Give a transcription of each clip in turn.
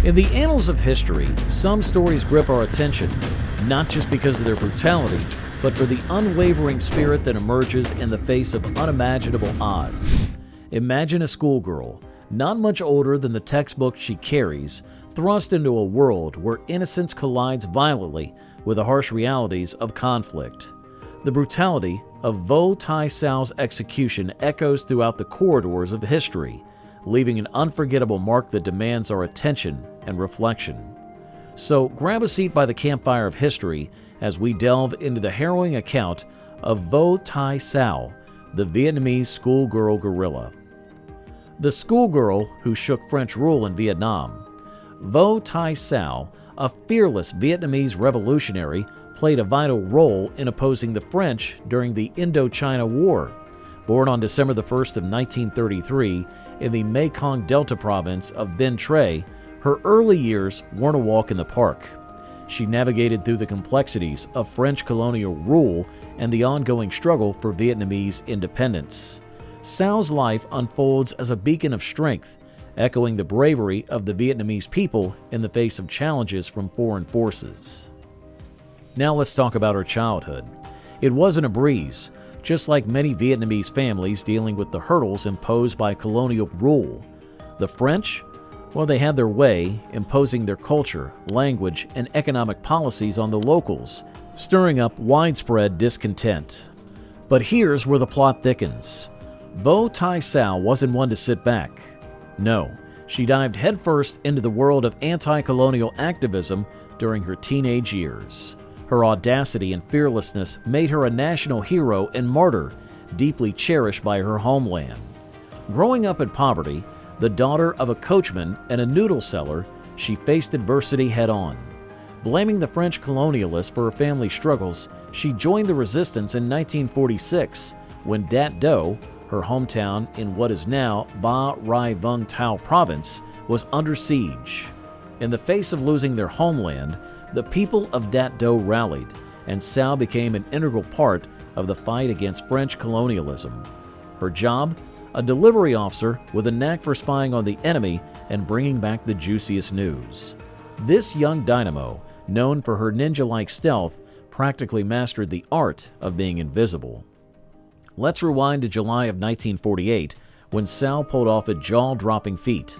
In the annals of history, some stories grip our attention, not just because of their brutality, but for the unwavering spirit that emerges in the face of unimaginable odds. Imagine a schoolgirl, not much older than the textbook she carries, thrust into a world where innocence collides violently with the harsh realities of conflict. The brutality of Vo Thi Sau's execution echoes throughout the corridors of history, leaving an unforgettable mark that demands our attention and reflection. So grab a seat by the campfire of history as we delve into the harrowing account of Vo Thi Sau, the Vietnamese schoolgirl guerrilla. The schoolgirl who shook French rule in Vietnam. Vo Thi Sau, a fearless Vietnamese revolutionary, played a vital role in opposing the French during the Indochina War. Born on December 1st of 1933 in the Mekong Delta province of Binh Tre, her early years weren't a walk in the park. She navigated through the complexities of French colonial rule and the ongoing struggle for Vietnamese independence. Sau's life unfolds as a beacon of strength, echoing the bravery of the Vietnamese people in the face of challenges from foreign forces. Now let's talk about her childhood. It wasn't a breeze, just like many Vietnamese families dealing with the hurdles imposed by colonial rule. The French? Well, they had their way, imposing their culture, language, and economic policies on the locals, stirring up widespread discontent. But here's where the plot thickens. Vo Thi Sau wasn't one to sit back. No, she dived headfirst into the world of anti-colonial activism during her teenage years. Her audacity and fearlessness made her a national hero and martyr, deeply cherished by her homeland. Growing up in poverty, the daughter of a coachman and a noodle seller, she faced adversity head-on. Blaming the French colonialists for her family's struggles, she joined the resistance in 1946 when Dat Do, her hometown in what is now Ba Rai Vung Tau province, was under siege. In the face of losing their homeland, the people of Dat Do rallied, and Sau became an integral part of the fight against French colonialism. Her job? A delivery officer with a knack for spying on the enemy and bringing back the juiciest news. This young dynamo, known for her ninja-like stealth, practically mastered the art of being invisible. Let's rewind to July of 1948, when Sau pulled off a jaw-dropping feat.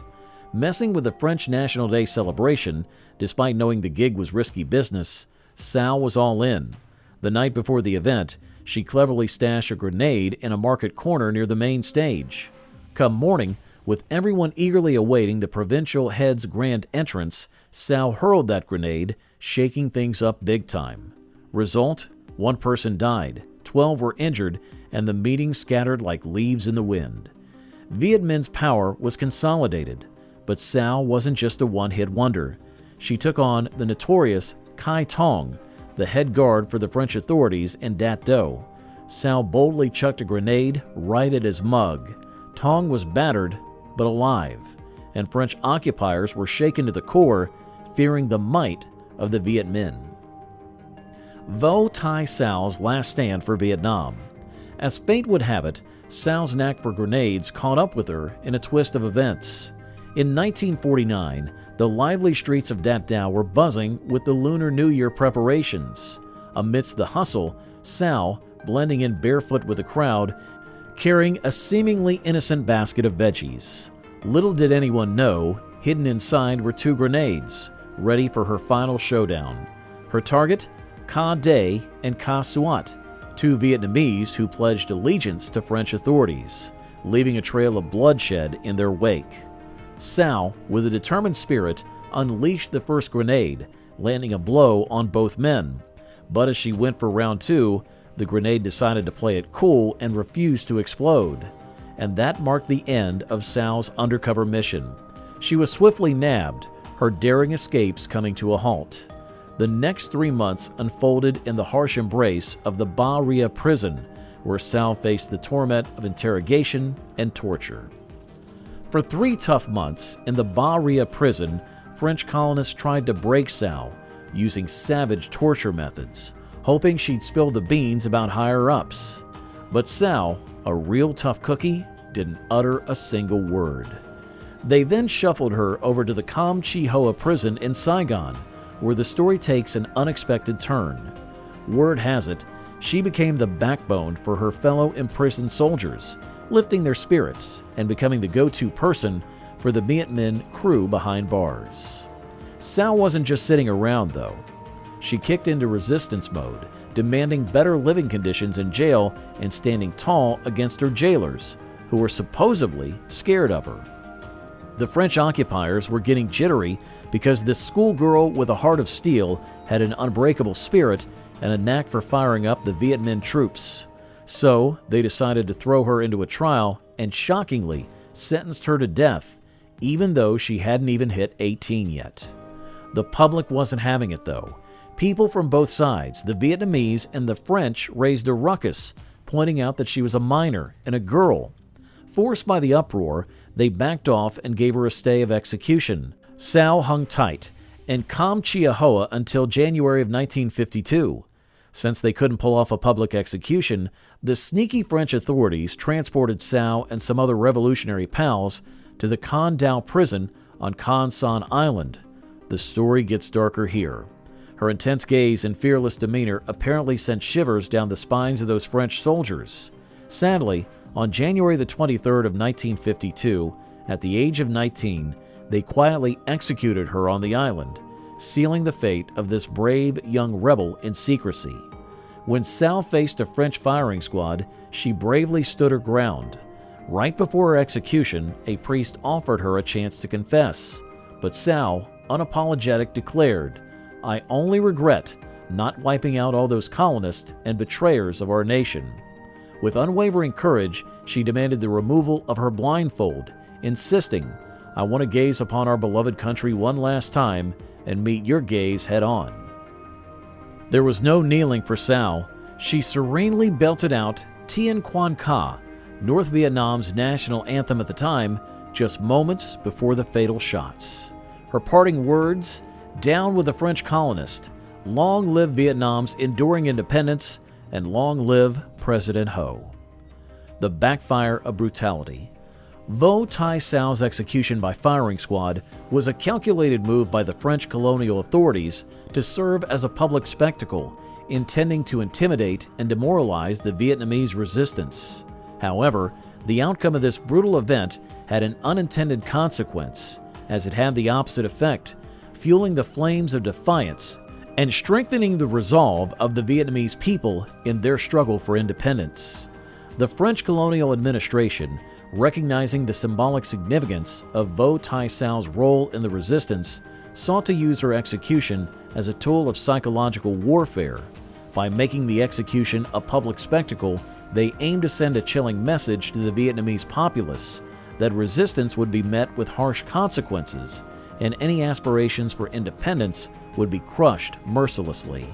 Messing with the French National Day celebration, despite knowing the gig was risky business, Sau was all in. The night before the event, she cleverly stashed a grenade in a market corner near the main stage. Come morning, with everyone eagerly awaiting the provincial head's grand entrance, Sau hurled that grenade, shaking things up big time. Result? 1 person died, 12 were injured, and the meeting scattered like leaves in the wind. Viet Minh's power was consolidated, but Sau wasn't just a one-hit wonder. She took on the notorious Kai Tong, the head guard for the French authorities in Dat Do. Sau boldly chucked a grenade right at his mug. Tong was battered, but alive, and French occupiers were shaken to the core, fearing the might of the Viet Minh. Vo Thi Sau's last stand for Vietnam. As fate would have it, Sau's knack for grenades caught up with her in a twist of events. In 1949, the lively streets of Dat Do were buzzing with the Lunar New Year preparations. Amidst the hustle, Sau, blending in barefoot with the crowd, carrying a seemingly innocent basket of veggies. Little did anyone know, hidden inside were 2 grenades, ready for her final showdown. Her target? Ca Day and Ca Suat, 2 Vietnamese who pledged allegiance to French authorities, leaving a trail of bloodshed in their wake. Sau, with a determined spirit, unleashed the first grenade, landing a blow on both men. But as she went for round 2, the grenade decided to play it cool and refused to explode. And that marked the end of Sau's undercover mission. She was swiftly nabbed, her daring escapes coming to a halt. The next 3 months unfolded in the harsh embrace of the Ba Ria prison, where Sau faced the torment of interrogation and torture. For 3 tough months in the Ba Ria prison, French colonists tried to break Sau, using savage torture methods, hoping she'd spill the beans about higher-ups. But Sau, a real tough cookie, didn't utter a single word. They then shuffled her over to the Kam Chi Hoa prison in Saigon, where the story takes an unexpected turn. Word has it, she became the backbone for her fellow imprisoned soldiers, lifting their spirits and becoming the go-to person for the Viet Minh crew behind bars. Sau wasn't just sitting around, though. She kicked into resistance mode, demanding better living conditions in jail and standing tall against her jailers, who were supposedly scared of her. The French occupiers were getting jittery because this schoolgirl with a heart of steel had an unbreakable spirit and a knack for firing up the Viet Minh troops. So they decided to throw her into a trial and shockingly sentenced her to death, even though she hadn't even hit 18 yet. The public wasn't having it, though. People from both sides, the Vietnamese and the French, raised a ruckus, pointing out that she was a minor and a girl. Forced by the uproar, they backed off and gave her a stay of execution. Sau hung tight in Kam Chi Hoa until January of 1952. Since they couldn't pull off a public execution, the sneaky French authorities transported Sau and some other revolutionary pals to the Con Dao prison on Con Son Island. The story gets darker here. Her intense gaze and fearless demeanor apparently sent shivers down the spines of those French soldiers. Sadly, on January the 23rd of 1952, at the age of 19, they quietly executed her on the island, sealing the fate of this brave young rebel in secrecy. When Sau faced a French firing squad, she bravely stood her ground. Right before her execution, a priest offered her a chance to confess, but Sau, unapologetic, declared, "I only regret not wiping out all those colonists and betrayers of our nation." With unwavering courage, she demanded the removal of her blindfold, insisting, "I want to gaze upon our beloved country one last time and meet your gaze head on." There was no kneeling for Sau. She serenely belted out Tien Quan Ca, North Vietnam's national anthem at the time, just moments before the fatal shots. Her parting words, "Down with the French colonist, long live Vietnam's enduring independence, and long live President Ho." The backfire of brutality. Vo Thi Sau's execution by firing squad was a calculated move by the French colonial authorities to serve as a public spectacle, intending to intimidate and demoralize the Vietnamese resistance. However, the outcome of this brutal event had an unintended consequence, as it had the opposite effect, fueling the flames of defiance and strengthening the resolve of the Vietnamese people in their struggle for independence. The French colonial administration, recognizing the symbolic significance of Vo Thi Sau's role in the resistance, sought to use her execution as a tool of psychological warfare. By making the execution a public spectacle, they aimed to send a chilling message to the Vietnamese populace that resistance would be met with harsh consequences, and any aspirations for independence would be crushed mercilessly.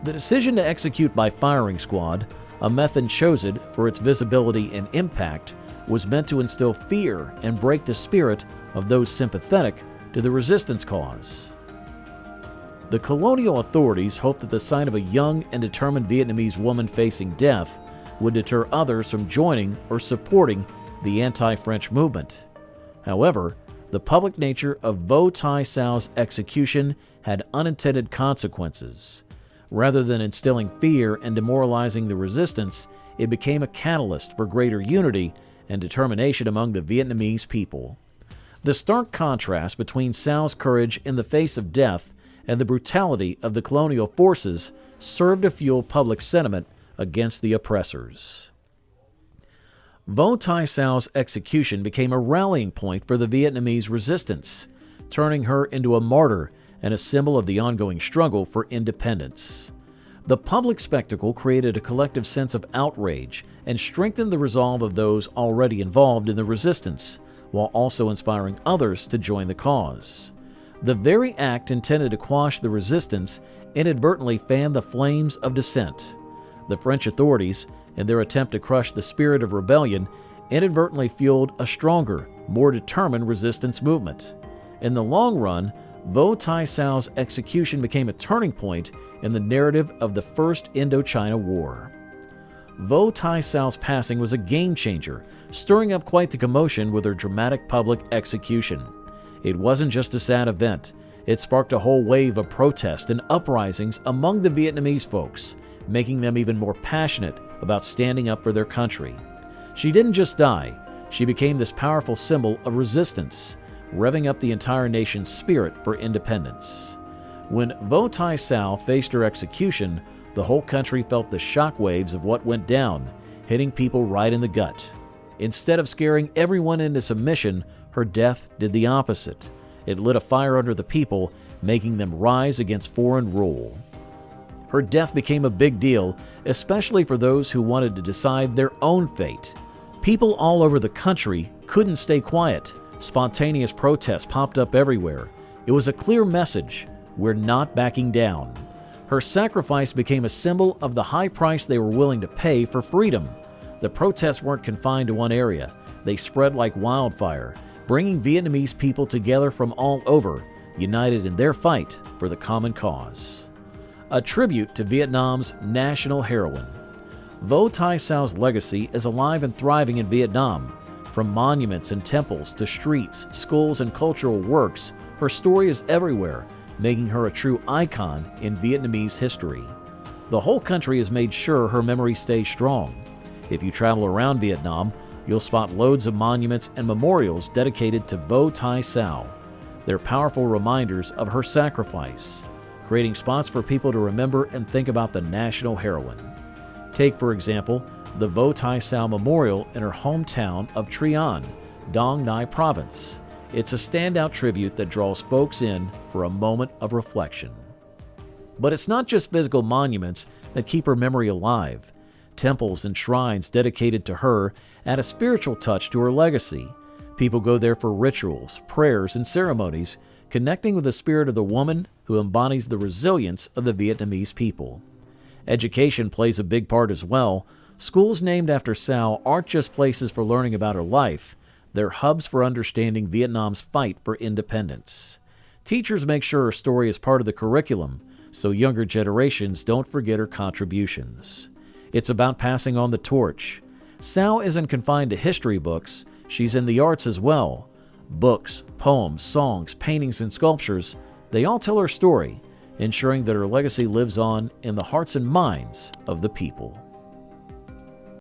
The decision to execute by firing squad, a method chosen for its visibility and impact, was meant to instill fear and break the spirit of those sympathetic to the resistance cause. The colonial authorities hoped that the sight of a young and determined Vietnamese woman facing death would deter others from joining or supporting the anti-French movement. However, the public nature of Vo Thi Sau's execution had unintended consequences. Rather than instilling fear and demoralizing the resistance, it became a catalyst for greater unity and determination among the Vietnamese people. The stark contrast between Sau's courage in the face of death and the brutality of the colonial forces served to fuel public sentiment against the oppressors. Vo Thi Sau's execution became a rallying point for the Vietnamese resistance, turning her into a martyr and a symbol of the ongoing struggle for independence. The public spectacle created a collective sense of outrage and strengthened the resolve of those already involved in the resistance, while also inspiring others to join the cause. The very act intended to quash the resistance inadvertently fanned the flames of dissent. The French authorities, in their attempt to crush the spirit of rebellion, inadvertently fueled a stronger, more determined resistance movement. In the long run, Vo Thi Sau's execution became a turning point in the narrative of the First Indochina War. Vo Thi Sau's passing was a game-changer, stirring up quite the commotion with her dramatic public execution. It wasn't just a sad event. It sparked a whole wave of protest and uprisings among the Vietnamese folks, making them even more passionate about standing up for their country. She didn't just die, she became this powerful symbol of resistance, revving up the entire nation's spirit for independence. When Vo Thi Sau faced her execution, the whole country felt the shockwaves of what went down, hitting people right in the gut. Instead of scaring everyone into submission, her death did the opposite. It lit a fire under the people, making them rise against foreign rule. Her death became a big deal, especially for those who wanted to decide their own fate. People all over the country couldn't stay quiet. Spontaneous protests popped up everywhere. It was a clear message: we're not backing down. Her sacrifice became a symbol of the high price they were willing to pay for freedom. The protests weren't confined to one area. They spread like wildfire, bringing Vietnamese people together from all over, united in their fight for the common cause. A tribute to Vietnam's national heroine. Vo Thi Sau's legacy is alive and thriving in Vietnam. From monuments and temples to streets, schools, and cultural works, her story is everywhere, making her a true icon in Vietnamese history. The whole country has made sure her memory stays strong. If you travel around Vietnam, you'll spot loads of monuments and memorials dedicated to Vo Thi Sau. They're powerful reminders of her sacrifice, creating spots for people to remember and think about the national heroine. Take, for example, the Vo Thi Sau Memorial in her hometown of Trian, Dong Nai Province. It's a standout tribute that draws folks in for a moment of reflection. But it's not just physical monuments that keep her memory alive. Temples and shrines dedicated to her add a spiritual touch to her legacy. People go there for rituals, prayers, and ceremonies, connecting with the spirit of the woman who embodies the resilience of the Vietnamese people. Education plays a big part as well. Schools named after Sau aren't just places for learning about her life. They're hubs for understanding Vietnam's fight for independence. Teachers make sure her story is part of the curriculum, so younger generations don't forget her contributions. It's about passing on the torch. Sau isn't confined to history books, she's in the arts as well. Books, poems, songs, paintings, and sculptures, they all tell her story, ensuring that her legacy lives on in the hearts and minds of the people.